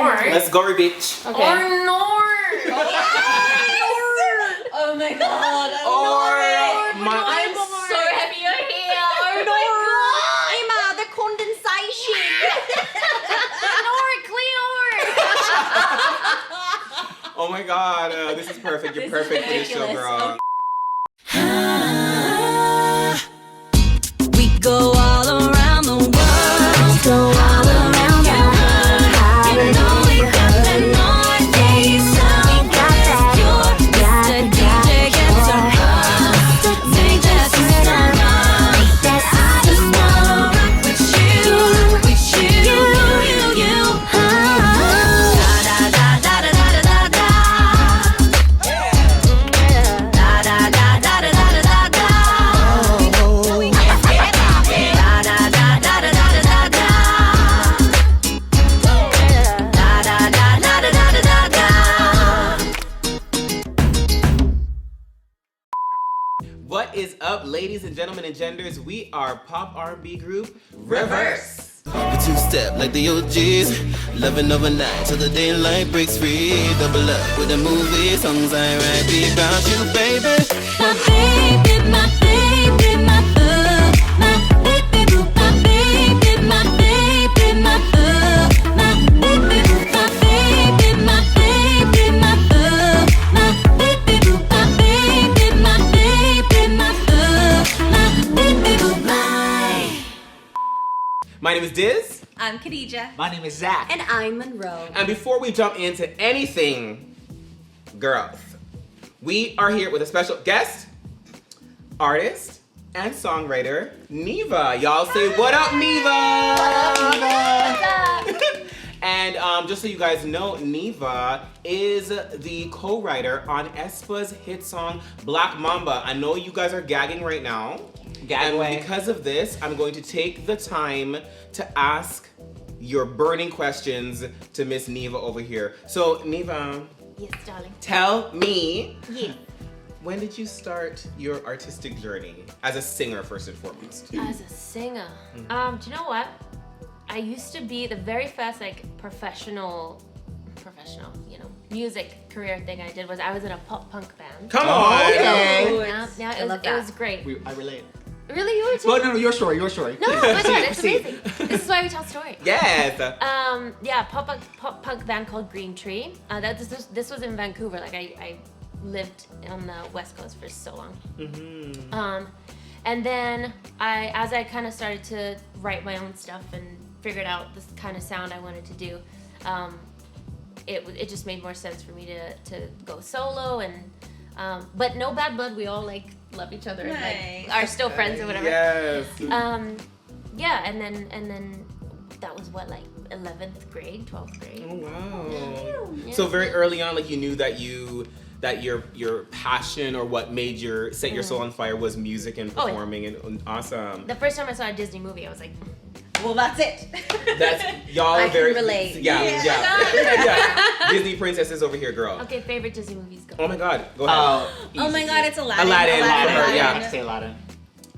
north. Let's go, bitch. Okay. Or north. Oh my god. I'm so happy you're here. Oh my god. Emma, the condensation. Oh my god, this is perfect. You're perfect for this show, girl. We go all around the world. Go all around the world. You know we got that Northeast sound. We got that pure. The DJ gets a buzz. Make that system run. I just wanna rock with you, you. Da da da da da da da da. Da da da da da da da da. What is up, ladies and gentlemen and genders? We are pop R&B group rIVerse. We two-step like the OGs, loving overnight till the daylight breaks free. Double up with the movie, songs I write be about you, baby. My baby, my baby, my boo. My baby boo, my baby, my baby, my boo. My baby boo, my baby, my baby, my boo. My baby boo, my baby, my baby, my boo. My baby boo, My name is Diz. I'm Khadija. My name is Zach. And I'm Monroe. And before we jump into anything, girls, we are here with a special guest, artist, and songwriter, NIIVA. Y'all say, what up, NIIVA? And just so you guys know, NIIVA is the co-writer on aespa's hit song, Black Mamba. I know you guys are gagging right now. And because of this, I'm going to take the time to ask your burning questions to Miss NIIVA over here. So, NIIVA, Yes, darling. tell me, Yeah. when did you start your artistic journey as a singer, first and foremost? As a singer, do you know what? I used to be the very first like professional, music career thing I did was I was in a pop punk band. Come on! Now it was great. I relate. Really, you were too? Well, no, your story. No, my God, it's amazing. This is why we tell story. Yes! Yeah, pop punk band called Green Tree. This was in Vancouver. Like I lived on the West Coast for so long. And then as I kind of started to write my own stuff and figured out this kind of sound I wanted to do, it just made more sense for me to go solo and. But no bad blood. We all like love each other and like are still friends or whatever. Yes. Yeah, and then that was what, like 11th grade, 12th grade. Oh wow. Yeah. So very early on, like you knew that your passion or what made set your soul on fire was music and performing and awesome. The first time I saw a Disney movie, I was like, Well, that's it. That's y'all I are very can relate. Yeah. Disney princesses over here, girl. okay, favorite Disney movies, go. Oh my god, go ahead. Oh my god, it's Aladdin. Aladdin. Aladdin. Yeah. I say Aladdin.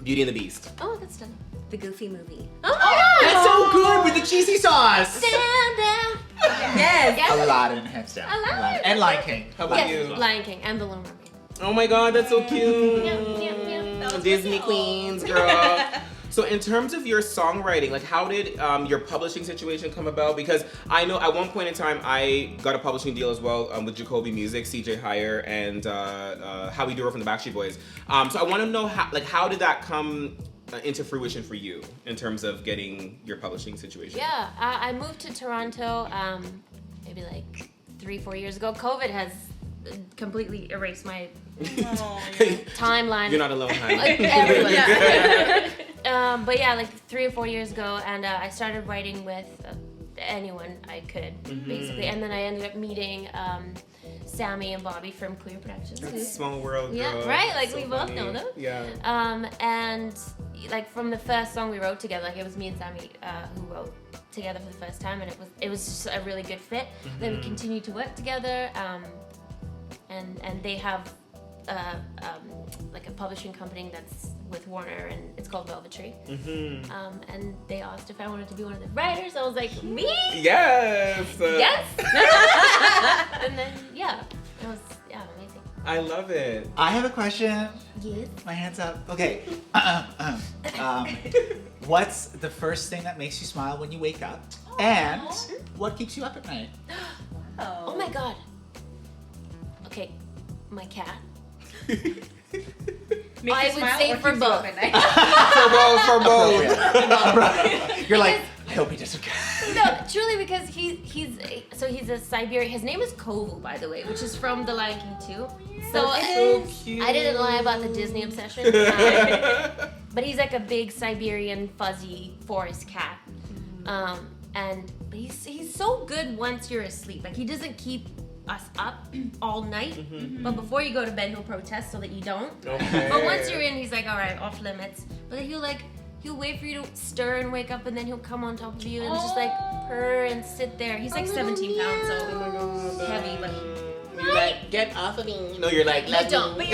Beauty and the Beast. Oh, that's done. The Goofy movie. Oh my god! That's so good with the cheesy sauce. Stand down. Yes. Aladdin, hands down. Aladdin. And Lion King. How about Yes, you? Lion King and The Little Mermaid. Oh my god, that's so cute. Yeah. Disney queens, girl. So in terms of your songwriting, like how did your publishing situation come about? Because I know at one point in time I got a publishing deal as well with Jacoby Music, CJ Hire, and Howie Duro from the Backstreet Boys. So I want to know how did that come into fruition for you in terms of getting your publishing situation? Yeah, I moved to Toronto maybe like 3-4 years ago. COVID has completely erased my timeline. You're not alone, honey. Everyone. But yeah, like 3 or 4 years ago, and I started writing with anyone I could, basically. And then I ended up meeting Sammy and Bobby from Queer Productions. That's a small world, girl. Yeah, right? Like So we both funny. know them. Yeah. And like from the first song we wrote together, like it was me and Sammy who wrote together for the first time, and it was just a really good fit. Then we continued to work together, and they have like a publishing company that's with Warner, and it's called Velvetry. And they asked if I wanted to be one of the writers. I was like, me? Yes. Yes. And then it was amazing. I love it. I have a question. Yes. My hand's up. Okay. What's the first thing that makes you smile when you wake up? And what keeps you up at night? Oh my god. Okay, my cat. Make I you would smile say or for keeps you up both. at night? For both. You're like, I hope he doesn't. No, truly, because he's a Siberian. His name is Kovu, by the way, which is from The Lion King too. So cute. I didn't lie about the Disney obsession. But he's like a big Siberian fuzzy forest cat. But he's so good once you're asleep. Like he doesn't keep us up all night. But before you go to bed, he'll protest so that you don't. Okay. But once you're in, he's like, all right, off limits. But then he'll wait for you to stir and wake up, and then he'll come on top of you and just like purr and sit there. He's like 17 pounds, so heavy, but You're like, get off of me. No, you're like, you don't. But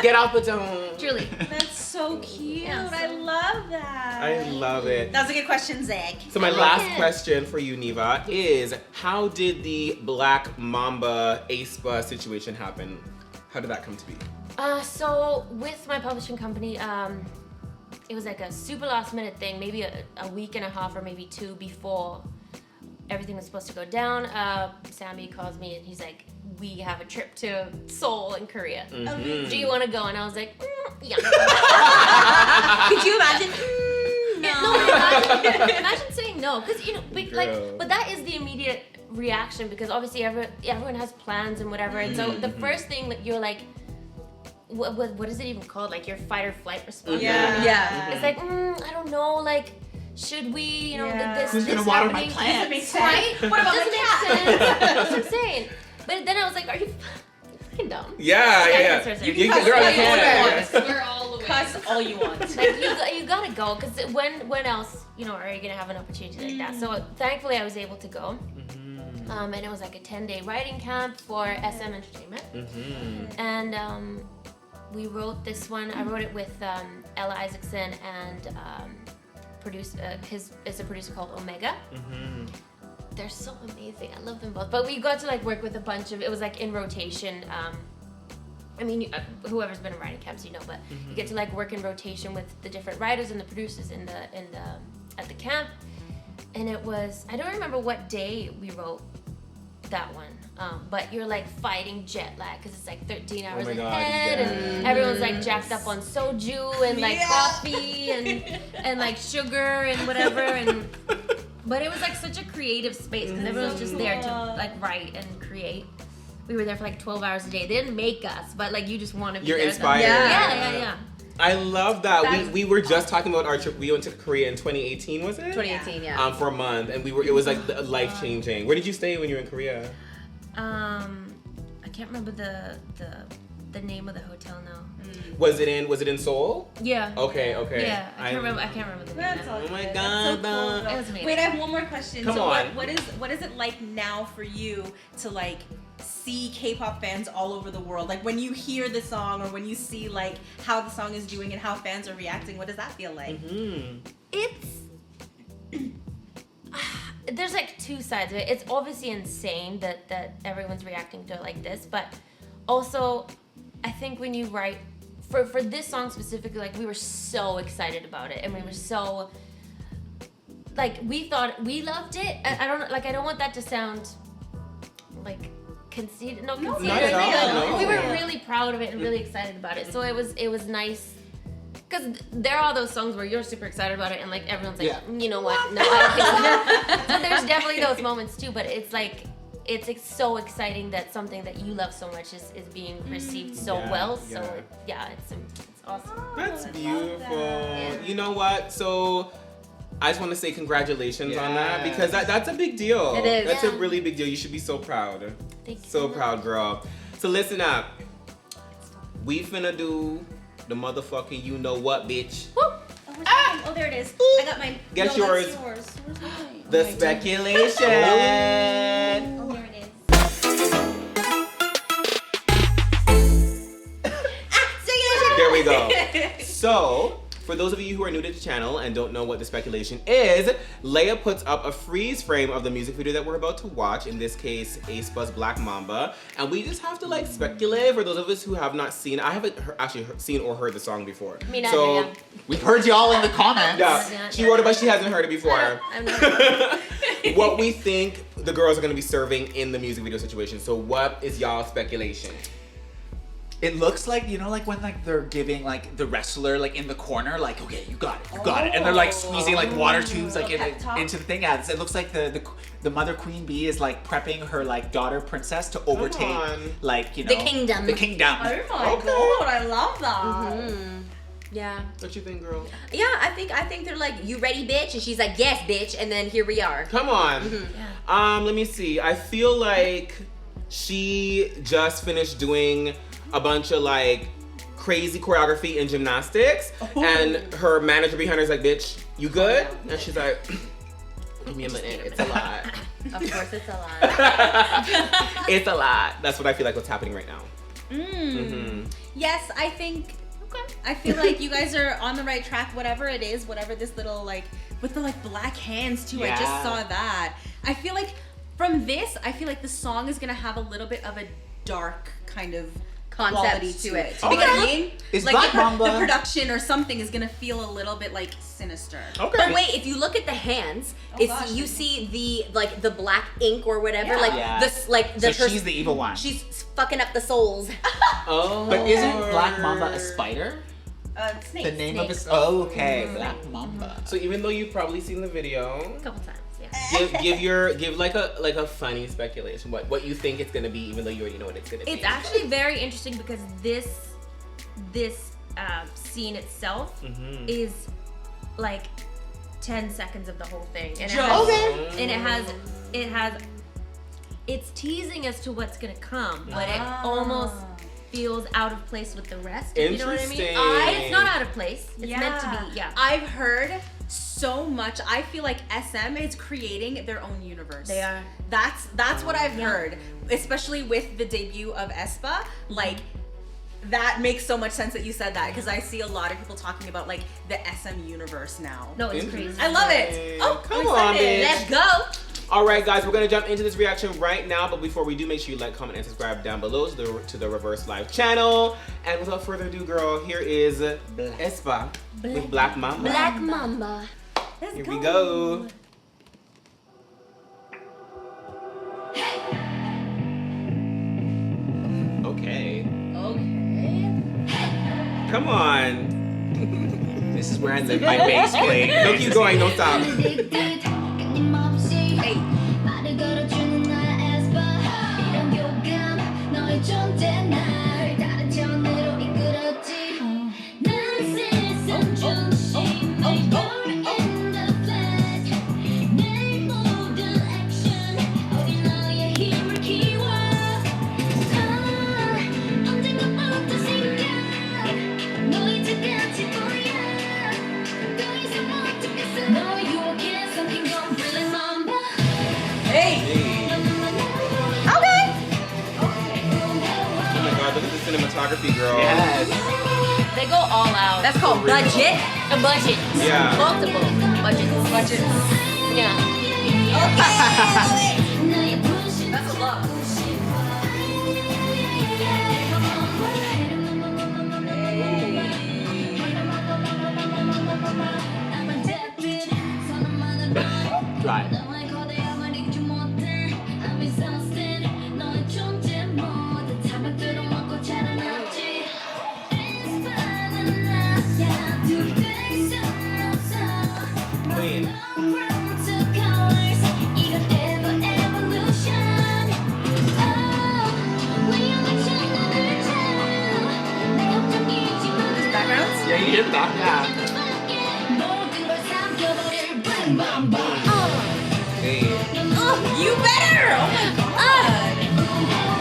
get off, but don't. truly. That's so cute. Yeah, I love that. I love it. That was a good question, Zach. So my I like last it. question for you, NIIVA, is how did the Black Mamba aespa situation happen? How did that come to be? So with my publishing company, it was like a super last minute thing, maybe a week and a half or maybe 2 before everything was supposed to go down. Sammy calls me and he's like, we have a trip to Seoul in Korea. Do you want to go? And I was like, yeah. Could you imagine? No, imagine saying no, because but that is the immediate reaction, because obviously everyone has plans and whatever, and so the first thing that you're like, what is it even called? Like your fight or flight response. Yeah. It's like, I don't know, like, should we, this Who's this gonna water my happening? plants? Right? What about doesn't my make sense. That's insane. But then I was like, are you fucking dumb? Yeah. You You're cuss on all the you camera. We're all aware. Cuss all you want. Like you gotta go, because when else are you gonna have an opportunity like that? So thankfully I was able to go, and it was like a 10-day writing camp for SM Entertainment, and we wrote this one. I wrote it with Ella Isaacson and is a producer called Omega. They're so amazing. I love them both. But we got to like work with a bunch of. It was like in rotation. I mean, whoever's been in writing camps, but you get to like work in rotation with the different writers and the producers at the camp. And it was, I don't remember what day we wrote that one, but you're like fighting jet lag because it's like 13 hours my God, ahead, and everyone's like jacked up on soju and like coffee and like sugar and whatever, but it was like such a creative space because everyone's just there to like write and create. We were there for like 12 hours a day. They didn't make us, but like you just want to be You're there. inspired. Yeah. I love that. We were just talking about our trip. We went to Korea in 2018, was it? 2018, yeah. For a month, and it was like life changing. Where did you stay when you were in Korea? I can't remember the name of the hotel now. Was it in Seoul? Yeah. Okay. Yeah, I can't remember the name. That's now. all Oh my good. God, That's so cool, It though. was amazing. Wait, I have one more question. Come on. What is it like now for you to like see K-pop fans all over the world? Like when you hear the song or when you see like how the song is doing and how fans are reacting, what does that feel like? It's there's like two sides of it. It's obviously insane that everyone's reacting to it like this, but also I think when you write for this song specifically, like we were so excited about it and we were so like we loved it. I don't want that to sound like conceited. No, conceited. not at all, no. We were really proud of it and really excited about it. So it was nice. Because there are those songs where you're super excited about it and like everyone's like, you know what? No, I don't think so. So there's definitely those moments too, but it's like, it's so exciting that something that you love so much is being received so well. So it's awesome. That's I love beautiful. that. You know what? So I just want to say congratulations on that, because that's a big deal. It is. That's a really big deal. You should be so proud. Thank you. So proud, girl. So listen up. We finna do the motherfucking you know what, bitch. Oh, oh, there it is. I got mine. Guess No, yours. that's yours. Where's mine? The speculation. Oh, here it is. So, for those of you who are new to the channel and don't know what the speculation is, Leah puts up a freeze frame of the music video that we're about to watch, in this case, aespa's Black Mamba, and we just have to like speculate. For those of us who have not seen, I haven't actually seen or heard the song before. Me neither, so, yeah. We've heard y'all in the comments. Yeah, she wrote it, but she hasn't heard it before. I'm not. What we think the girls are gonna be serving in the music video situation. So what is y'all speculation? It looks like, you know, like when like they're giving like the wrestler like in the corner, like, okay, you got it, and they're like squeezing like water tubes like into the thing. Yeah, it looks like the mother queen bee is like prepping her like daughter princess to overtake like, you know, The kingdom. The kingdom. Oh my god, I love that. Yeah. What you think, girl? Yeah, I think they're like, you ready, bitch? And she's like, yes, bitch. And then here we are. Come on. Let me see. I feel like she just finished doing a bunch of like crazy choreography and gymnastics, and her manager behind her is like, bitch, you good? And she's like, give me a minute, it's a lot. Of course, it's a lot. It's a lot. That's what I feel like what's happening right now. Yes, I think. I feel like you guys are on the right track. Whatever it is, whatever this little like with the like black hands too. I just saw that. I feel like from this, I feel like the song is gonna have a little bit of a dark kind of quality Concept to to it. it. You know what I mean? Is Like Black Mamba the production or something is gonna feel a little bit like sinister. Okay. But wait, if you look at the hands, gosh. you see the like the black ink or whatever, Yeah. like Yeah. this, like the So she's the evil one. she's fucking up the souls. Oh. But isn't Black Mamba a spider? Snake. The name of his. Oh, okay, Black Mamba. So even though you've probably seen the video, A couple times, yeah. give like a funny speculation. What you think it's gonna be, even though you already know what it's gonna be. It's actually very interesting because this scene itself is like 10 seconds of the whole thing, and it's teasing as to what's gonna come, but it almost feels out of place with the rest. You know what I mean? Interesting. It's not out of place. It's meant to be. Yeah. I've heard so much. I feel like SM is creating their own universe. They are. That's what I've heard, especially with the debut of aespa. Like, that makes so much sense that you said that, because I see a lot of people talking about like the SM universe now. No, it's crazy. I love it. Oh, Come I'm on, excited. bitch. Let's go. All right, guys, we're gonna jump into this reaction right now. But before we do, make sure you like, comment, and subscribe down below to the rIVerse Live channel. And without further ado, girl, here is aespa with Black Mamba. Black Mamba. Here we go. Okay. Come on. This is where I live my bass playing. Don't keep going, don't stop. Cinematography, girl. Yes. They go all out. That's called budget. A budget. Yeah. Multiple budgets. Yeah. That's a lot. Right. Queen. Backgrounds? Yeah, you hit that. Yeah. Hey. You better! Oh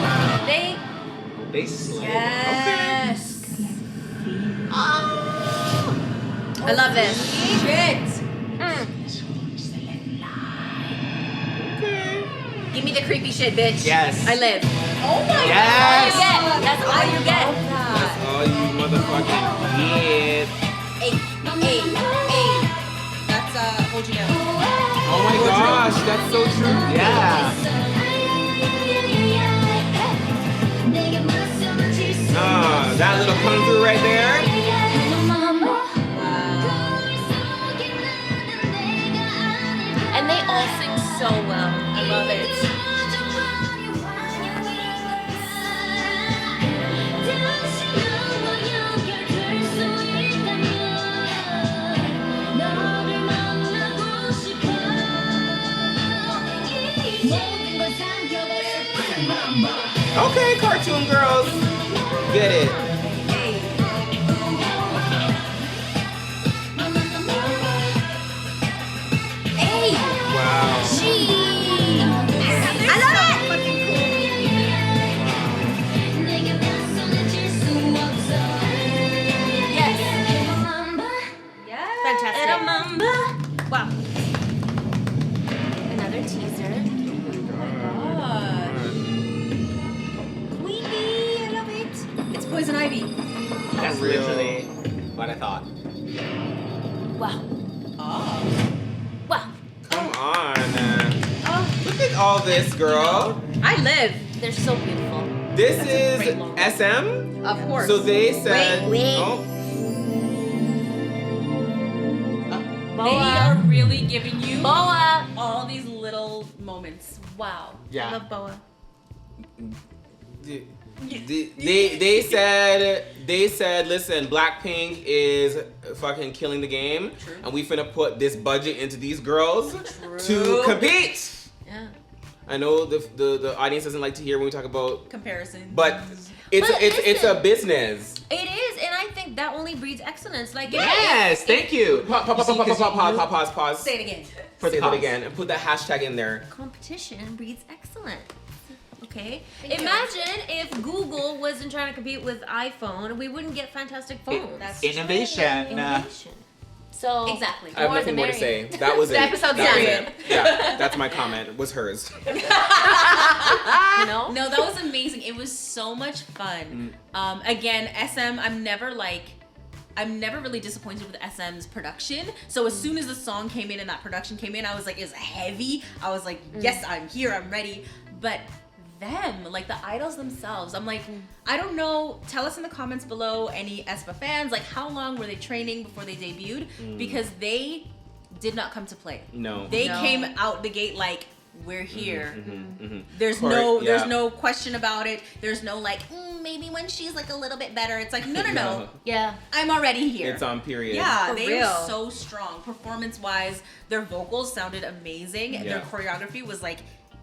my god! They slay. Yes! I love this. Shit! Give me the creepy shit, bitch. Yes. I live. Oh my Yes. god! That's all you get. That's all you motherfucking get. that's so true. Yeah. That little come through right there. And they all sing so well. I love it. Okay, cartoon girls. Get it. Hey! Wow. I love it! Fantastic. Wow. Another teaser. Queenie, I love it. It's Poison Ivy. That's Real. literally what I thought. Wow. Oh. Wow. Come on. Look at all this, girl. I live. They're so beautiful. This That's a is great logo. SM. Of course. So they said. Wait. Oh, They are really giving you Boa. all these little moments. Wow. Yeah. I love Boa. they said listen, Blackpink is fucking killing the game, and we finna put this budget into these girls to compete. Yeah. I know the audience doesn't like to hear when we talk about Comparison. but it's a business. It is, and I think that only breeds excellence. Like Yes, thank you. Pause. Say it again. For the Say that cause. again and put that hashtag in there. competition breeds excellence. Okay. Thank you. Imagine if Google wasn't trying to compete with iPhone, we wouldn't get fantastic phones. That's Innovation. Innovation. So Exactly. I have nothing more to say. That was it. The episode's That was done. it. Yeah, that's my comment. Was hers. You know? No, that was amazing. It was so much fun. Again, SM, I'm never really disappointed with SM's production. So as soon as the song came in and that production came in, I was like, it's heavy. I was like, yes, I'm here, I'm ready. But them, like the idols themselves, I'm like, I don't know. Tell us in the comments below, any aespa fans, like how long were they training before they debuted? Because they did not come to play. No. They No. came out the gate like, we're here. There's Correct, there's yeah. no question about it. There's no like, maybe when she's like a little bit better. It's like, no. Yeah. I'm already here. It's on period. Yeah, For they real. were so strong. Performance-wise, their vocals sounded amazing. And their Yeah. choreography was like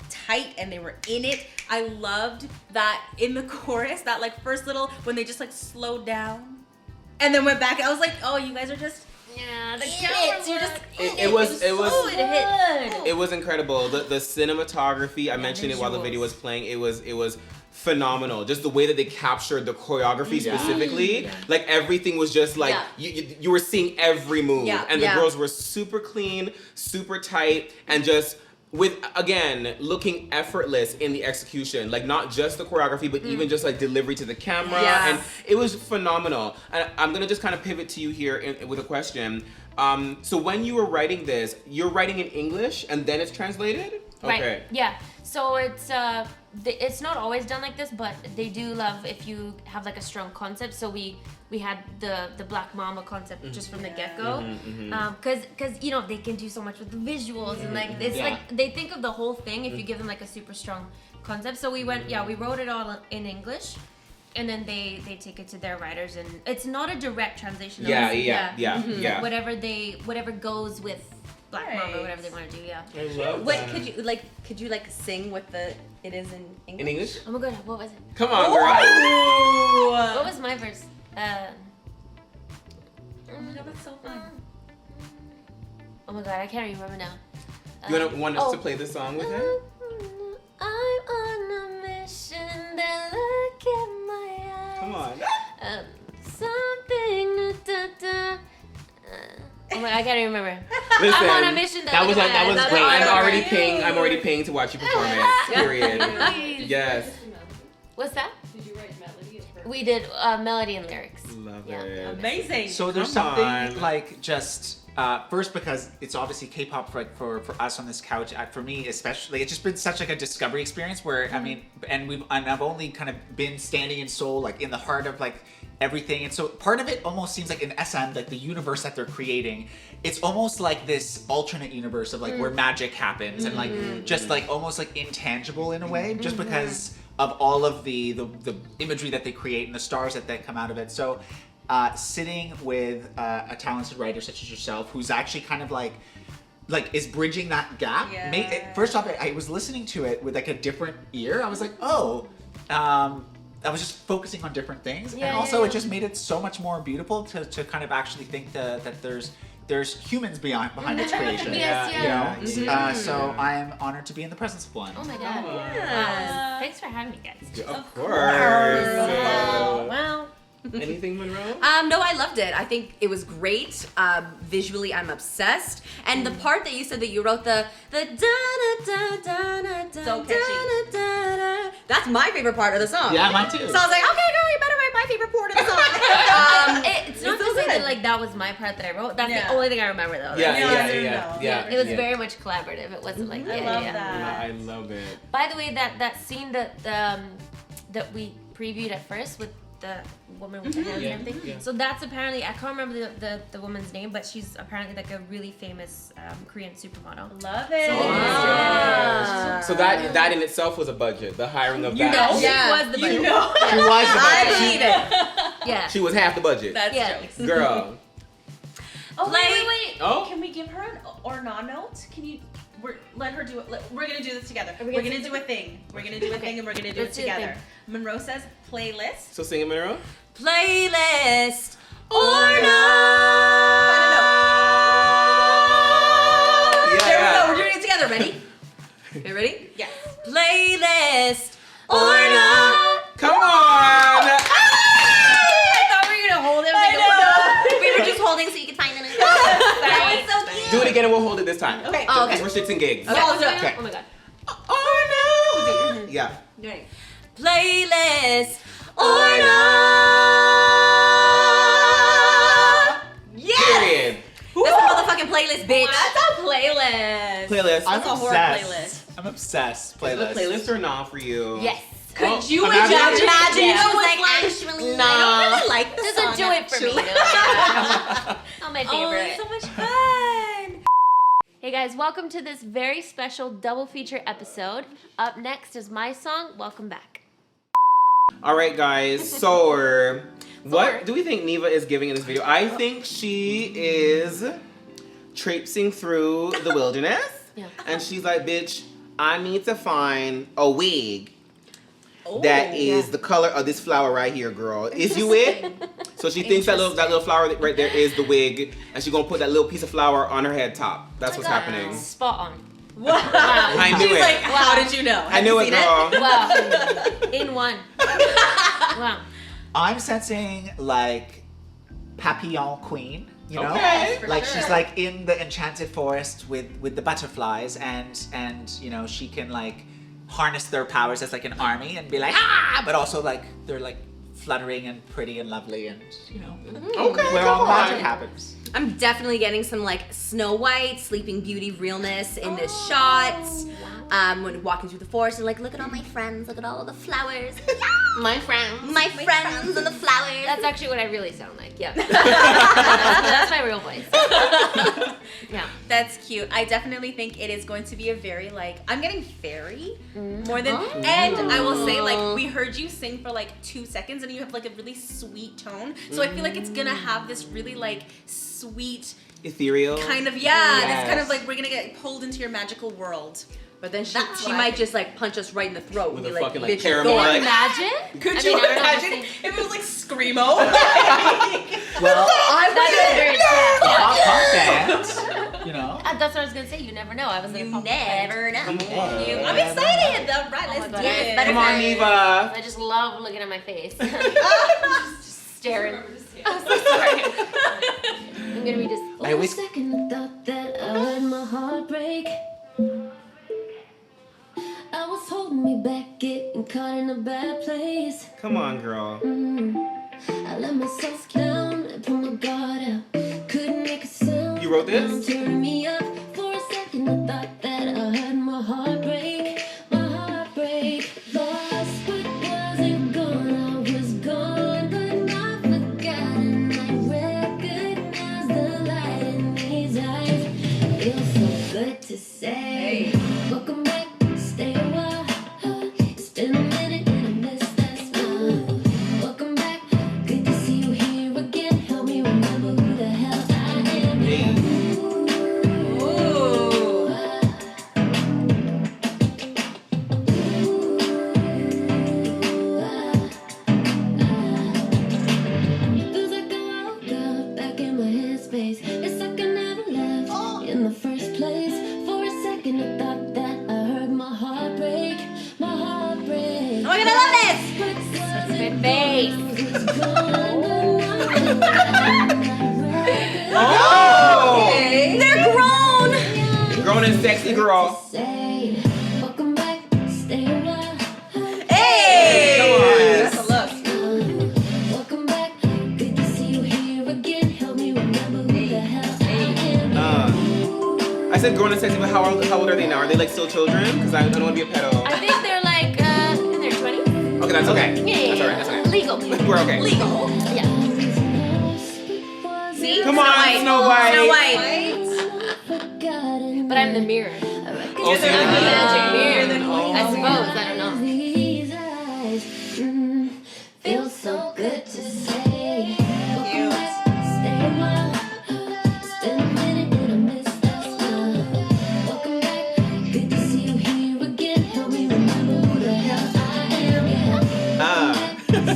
tight and they were in it. I loved that in the chorus, that like first little, when they just like slowed down and then went back. I was like, oh, you guys are just Yeah, the in camera it. You're just in It was it hit. it was incredible. The cinematography, I mentioned it while the video was playing. It was phenomenal. Just the way that they captured the choreography specifically. Like everything was just like you were seeing every move. Yeah. And the Yeah. girls were super clean, super tight, and just with, again, looking effortless in the execution. Like not just the choreography, but even just like delivery to the camera. Yes. And it was phenomenal. And I'm gonna just kind of pivot to you here with a question. So when you were writing this, you're writing in English and then it's translated? Right. Okay. Yeah. So it's not always done like this, but they do love if you have like a strong concept. So we had the Black Mamba concept just from the get-go, because you know they can do so much with the visuals and like it's like they think of the whole thing if you give them like a super strong concept. So we wrote it all in English. And then they take it to their writers, and it's not a direct translation. Yeah. Whatever goes with Black Mamba, whatever they want to do. Yeah. I love What that. could you like sing what it is in English? In English? Oh my god, what was it? Come on, girl. What was my verse? that's so fun. Oh my god, I can't remember now. You want us to play this song with her? I'm on a mission that look in my eyes. Come on. Something. Oh my, I can't even remember. Listen, I'm on a mission that was look in my great. eyes. I'm already paying to watch you perform it. Period. Please. Yes. What's that? Did you write melody at first? We did melody and lyrics. Love Yeah. it. Amazing. So there's Come something on. like just first because it's obviously K-pop for us on this couch. For me especially, it's just been such like a discovery experience where I mean, and I've only kind of been standing in Seoul, like in the heart of like everything, and so part of it almost seems like in SM, like the universe that they're creating, it's almost like this alternate universe of like where magic happens and like just like almost like intangible in a way, just because of all of the imagery that they create and the stars that come out of it. So sitting with a talented writer such as yourself, who's actually kind of like is bridging that gap. First off, I was listening to it with like a different ear. I was like, oh, I was just focusing on different things, and also it just made it so much more beautiful to kind of actually think that there's humans behind its creation. So I am honored to be in the presence of one. Oh my god. Thanks for having me, guys. Of course. Wow. Anything, Monroe? No, I loved it. I think it was great. Visually, I'm obsessed. And the part that you said that you wrote the da da da da da da So catchy. da da da. That's my favorite part of the song. Yeah, mine too. So I was like, okay, girl, you better write my favorite part of the song. It's not to say that like that was my part that I wrote. That's the only thing I remember though. Yeah. It was very much collaborative. It wasn't like I love that. I love it. By the way, that scene that we previewed at first with the woman with the hands and everything. Yeah. So that's apparently, I can't remember the woman's name, but she's apparently like a really famous Korean supermodel. Love it. So that in itself was a budget. The hiring of that. She was the budget. She was the I budget. believe it. Yeah. She was half the budget. That's jokes. Girl. Oh, Play- wait. Oh. Can we give her an or not note? Can you? Let her do it. We're gonna do this together. Are we We're gonna gonna do a thing. We're gonna do a thing, and we're gonna do Let's it do the together. thing. Monroe says playlist. So sing it, Monroe. Playlist or Yeah. There we go. We're doing it together. Ready? Okay, ready? Yes. Playlist or no. Come on. I thought we were gonna hold him. We were just holding so you could find it. That was so cute. Do it again and we'll hold it this time. Okay. Oh, Because okay. we're shits and gigs. Okay. Okay. Oh my god. Oh no. Yeah. Ready? Playlist or no. Yes! Period. That's a motherfucking playlist, bitch. That's a playlist. Playlist. That's a horror playlist. I'm obsessed. Is it a playlist or not for you? Yes. Could you imagine- Imagine Yeah. you was Like, like, actually, nah. I don't really like this Doesn't song, do it for me. actually. Not my Oh, favorite. it's so much fun. Hey guys, welcome to this very special double feature episode. Up next is my song, Welcome Back. All right, guys. So, what do we think NIIVA is giving in this video? I think she is traipsing through the wilderness, and she's like, "Bitch, I need to find a wig that is the color of this flower right here, girl. Is you it?" So she thinks that little flower right there is the wig, and she's gonna put that little piece of flower on her head top. That's what's happening. Spot on. Wow. I knew She's it. like, how did you know? I knew it, girl. Wow. In one. Wow. I'm sensing like Papillon Queen, you know? Okay. For Like sure. she's like in the enchanted forest with the butterflies, and you know, she can like harness their powers as like an army and be like, ah, but also like they're like fluttering and pretty and lovely, and you know, Okay, where come all the on. magic happens. I'm definitely getting some like Snow White, Sleeping Beauty realness in this shot. When walking through the forest and like, look at all my friends, look at all the flowers. My friend. My friends and the flowers. That's actually what I really sound like. Yeah. That's my real voice. Yeah. That's cute. I definitely think it is going to be a very like, I'm getting fairy more than, Oh. and I will say like, we heard you sing for like 2 seconds and you have like a really sweet tone. So I feel like it's gonna have this really like sweet Ethereal. kind of, Yes. it's kind of like we're gonna get pulled into your magical world. But then she That's she why. might just like punch us right in the throat With and be a like, fucking, like, bitch, caramel, go like- Imagine? Could I you mean, I don't know if imagine it's- if it was like screamo? Well, That's very pop band, you know. That's what I was gonna say. You never know. I was gonna You pop- never know. Come on. I'm excited. All right, Oh my let's God. do Yes, it. better Come on, NIIVA. I just love looking at my face. Just staring. I'm so sorry. I'm gonna read this. I always Second, I thought that I heard my heart break. I was holding me back, getting caught in a bad place. Come on, girl. I let myself down and put my guard out. Couldn't make a sound. You wrote this? Turn me up for a second. I thought that I heard my heart break. Lost, but wasn't gone. I was gone, but not forgotten. I recognize the light in these eyes. Feels so good to say. Welcome back, stay a while. It's been a minute and I miss that smile. Welcome back, good to see you here again. Help me remember who the hell I am. Feels like I woke up back in my headspace. It's like I never left in the first place. For a second I thought that I heard my heart break. My heart break. Oh my god, I love this! Such a good bass. Oh! They're grown! Grown and sexy girl. Welcome back, stay a while. Hey! That's a look. Welcome back, good to see you here again. Help me remember who the hell I am. I said grown and sexy, but how old are they now? Are they like still children? Because I don't want to be a pedo. I think they're like in their 20s. Okay, that's okay. Yeah, That's alright, that's okay. Legal. We're okay. Legal. Yeah. See? Come on, Snow White. Snow White. But I'm the mirror. Oh, so you're the Magic mirror. mirror. Oh. I suppose. I don't know. These eyes, feels so good to say. Welcome back, stay a while. It's been a minute and I miss that smile. Welcome back, good to see you here again. Help me remember who the hell I am.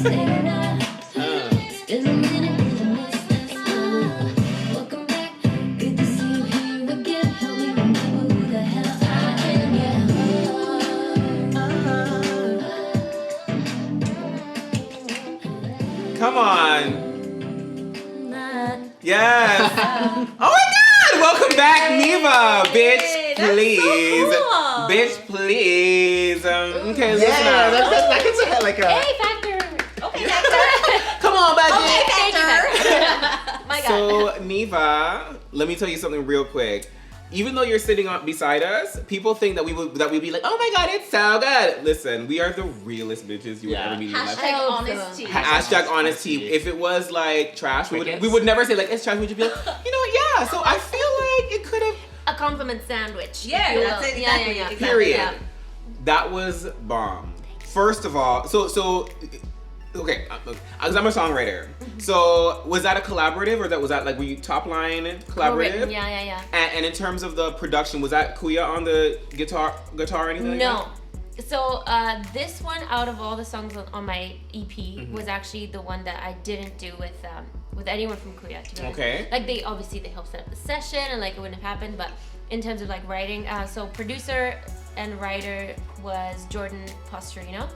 Stay a while. It's been a minute and I miss that smile. Welcome back, good to see you here again. Help me remember who the hell I am. Come on. Yes. Oh my God! Welcome back, NIIVA. Bitch, please. Bitch, please. Okay, listen Yeah, up. that gets a, like a. Hey, Factor. Okay, Factor. Come on, back Okay, in. Factor. My God. So, NIIVA, let me tell you something real quick. Even though you're sitting beside us, people think that we'd be like, oh my God, it's so good. Listen, we are the realest bitches you would ever meet in your life. Hashtag hope honest so. tea. Hashtag honesty. If it was like trash, we Crickets? would never say like it's trash. We'd just be like, you know what? Yeah. So I feel like it could have. A compliment sandwich. Yeah, if you that's will. it, Yeah, exactly, yeah, yeah. exactly. Period. Yeah. That was bomb. First of all, so okay, because I'm a songwriter. So was that a collaborative, or was that like were you top line collaborative? Co-written. Yeah. And in terms of the production, was that Kuya on the guitar or anything like that? No. So this one, out of all the songs on my EP, was actually the one that I didn't do with anyone from Kuya. To be honest. Okay. Like they helped set up the session, and like it wouldn't have happened. But in terms of like writing, so producer and writer was Jordan Postorino.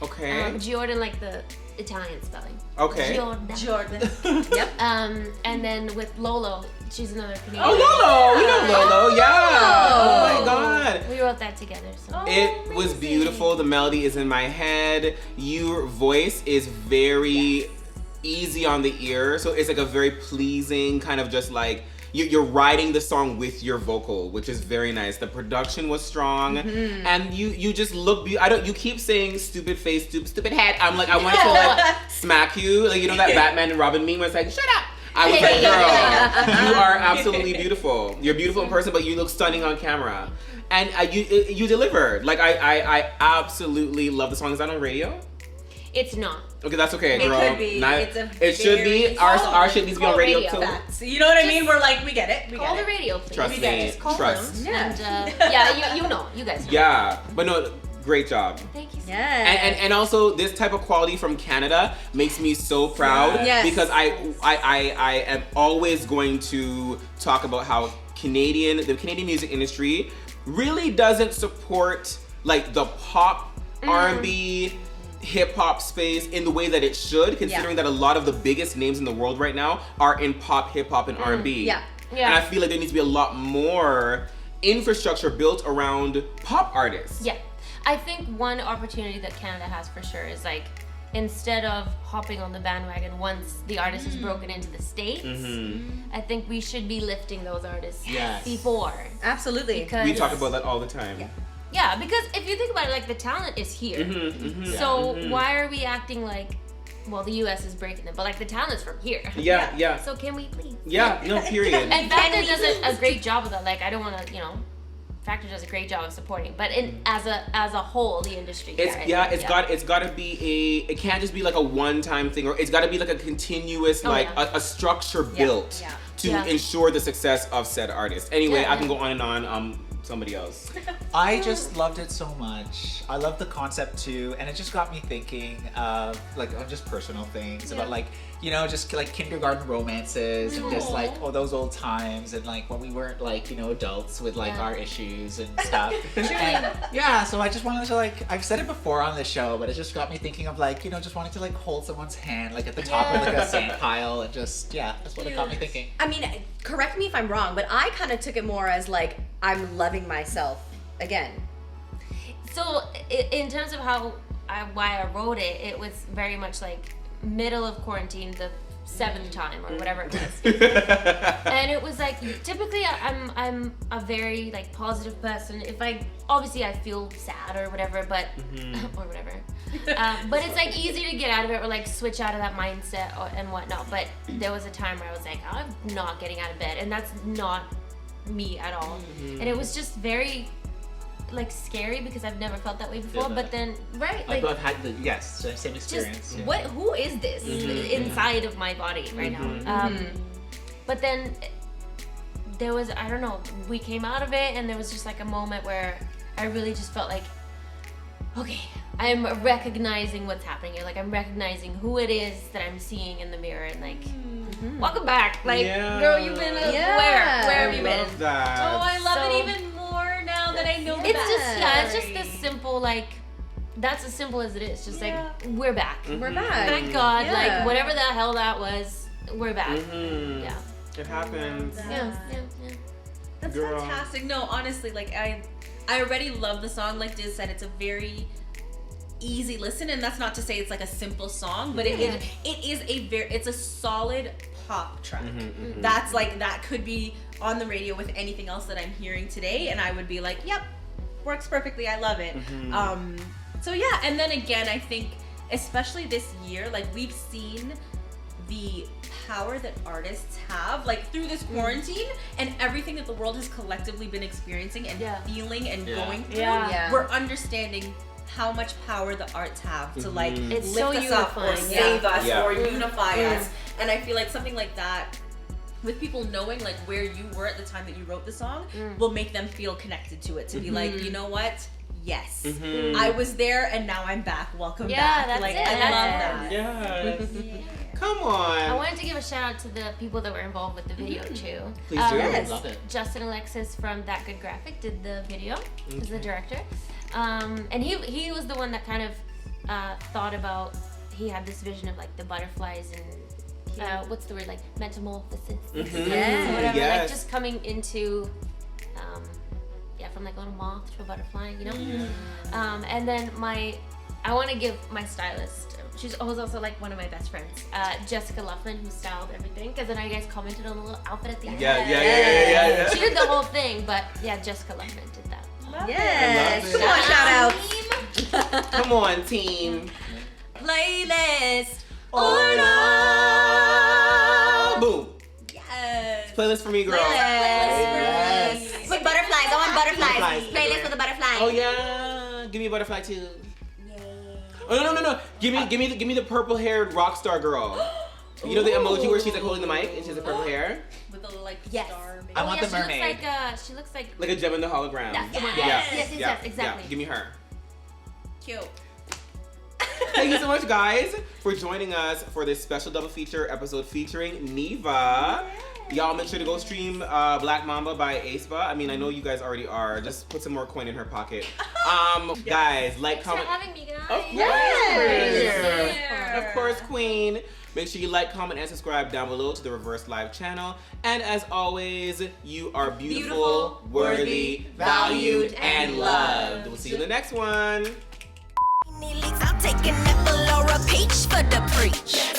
Okay. Jordan, like the Italian spelling. Okay. Jordan. Yep. And then with Lolo, she's another Canadian. Oh, Lolo! We know Lolo, yeah! Oh my God! We wrote that together. So. It was beautiful. The melody is in my head. Your voice is very easy on the ear. So it's like a very pleasing kind of just like, you're writing the song with your vocal, which is very nice. The production was strong, and you just look. You keep saying stupid face, stupid head. I'm like, I want to like smack you, like you know that Batman and Robin meme where it's like, shut up. I was like, girl, you are absolutely beautiful. You're beautiful in person, but you look stunning on camera, and you delivered. Like I absolutely love the song. Is that on radio? It's not. Okay, that's okay, It girl. could be. It's a it should be. very- Our shit needs to be on Call radio radio. too. Facts. You know what I mean? We're like, we get it. We Call get the it. radio, please. Trust We get me. it. Call Trust. them. And yeah, you know, you guys know. Yeah, but no, great job. Thank you so much. Yeah. And also this type of quality from Canada makes me so proud Yes. because I am always going to talk about how the Canadian music industry really doesn't support like the pop R&B hip hop space in the way that it should, considering that a lot of the biggest names in the world right now are in pop, hip hop, and R&B. Yeah. Yeah. And I feel like there needs to be a lot more infrastructure built around pop artists. Yeah. I think one opportunity that Canada has for sure is like instead of hopping on the bandwagon once the artist is broken into the States, I think we should be lifting those artists before. Absolutely. Because We talk about that all the time. yeah, because if you think about it, like the talent is here. So why are we acting like, well, the US is breaking them, but like the talent's from here. Yeah. So can we please? Yeah, no, period. And Factor does a great job of that. Like, I don't want to, Factor does a great job of supporting, but as a whole, the industry. It's got to be it can't just be like a one-time thing, or it's got to be like a continuous a structure built to ensure the success of said artist. Anyway, I can go on and on. Somebody else. I just loved it so much. I love the concept too, and it just got me thinking of just personal things about just like kindergarten romances and just like those old times and like when we weren't adults with our issues and stuff. And, so I just wanted to I've said it before on this show, but it just got me thinking of just wanting to hold someone's hand at the top of a sand pile and just that's what it got me thinking. I mean, correct me if I'm wrong, but I kind of took it more as I'm loving myself again. So in terms of why I wrote it, it was very much middle of quarantine, the 7th time or whatever it was. And it was typically I'm a very positive person. If I feel sad or whatever, but or whatever. But it's easy to get out of it or switch out of that mindset and whatnot. But there was a time where I was I'm not getting out of bed, and that's not me at all. And it was just very scary because I've never felt that way before. But then I've had the same experience. Just who is this inside of my body right now? But then there was, I don't know, we came out of it and there was just a moment where I really just felt okay, I'm recognizing what's happening here. I'm recognizing who it is that I'm seeing in the mirror and welcome back. Girl, you've been where have you been? That. Oh, I love it even more now that I know that. It's just this simple that's as simple as it is. Just we're back. We're back. Thank God. Whatever the hell that was, we're back. Yeah. It happens. Yeah. That's Girl. fantastic. No, honestly, I already love the song. Like Diz said, it's a very easy listen, and that's not to say it's a simple song, but it is it's a solid pop track. That's that could be on the radio with anything else that I'm hearing today, and I would be yep, works perfectly. I love it. So yeah, and then again, I think especially this year, we've seen the power that artists have through this quarantine and everything that the world has collectively been experiencing and feeling and going through. We're understanding how much power the arts have to it's lift so us up or unifying. save us or unify us. And I feel something like that, with people knowing where you were at the time that you wrote the song, will make them feel connected to it, to be you know what, yes, I was there and now I'm back, welcome back. That's it. I love that. Yes. Come on. I wanted to give a shout out to the people that were involved with the video too. Please do. Love it. Justin Alexis from That Good Graphic did the video, is the director. And he was the one that kind of thought about, he had this vision of the butterflies and what's the word, metamorphosis or whatever, just coming into from a little moth to a butterfly, and then I want to give my stylist, she's also one of my best friends, Jessica Luffman, who styled everything, because then I guys commented on the little outfit at the end. Yeah. She did the whole thing, but Jessica Luffman did that. Yes. Shout Shout outs. Come on, team. Playlist. Or not. Boom. Yes. Playlist for me, girl. Yes. With butterflies. I want butterflies. Butterflies. Playlist with the butterflies. Oh yeah. Give me a butterfly too. Oh no. Give me the purple haired rock star girl. You know the emoji where she's holding the mic and she has the purple hair? With the star. Maybe. I want the mermaid. She looks like Like a gem in the hologram. That's the one. Yes, Yes, exactly. Yeah. Give me her. Cute. Thank you so much, guys, for joining us for this special double feature episode featuring NIIVA. Y'all make sure to go stream Black Mamba by aespa. I mean, I know you guys already are. Just put some more coin in her pocket. Guys, Thanks comment. for having me, guys. Of course. Yes. Of course, queen. Make sure you like, comment, and subscribe down below to the rIVerse Live channel. And as always, you are beautiful, worthy, valued, and loved. We'll see you in the next one. I'll take an apple or a peach for the preach.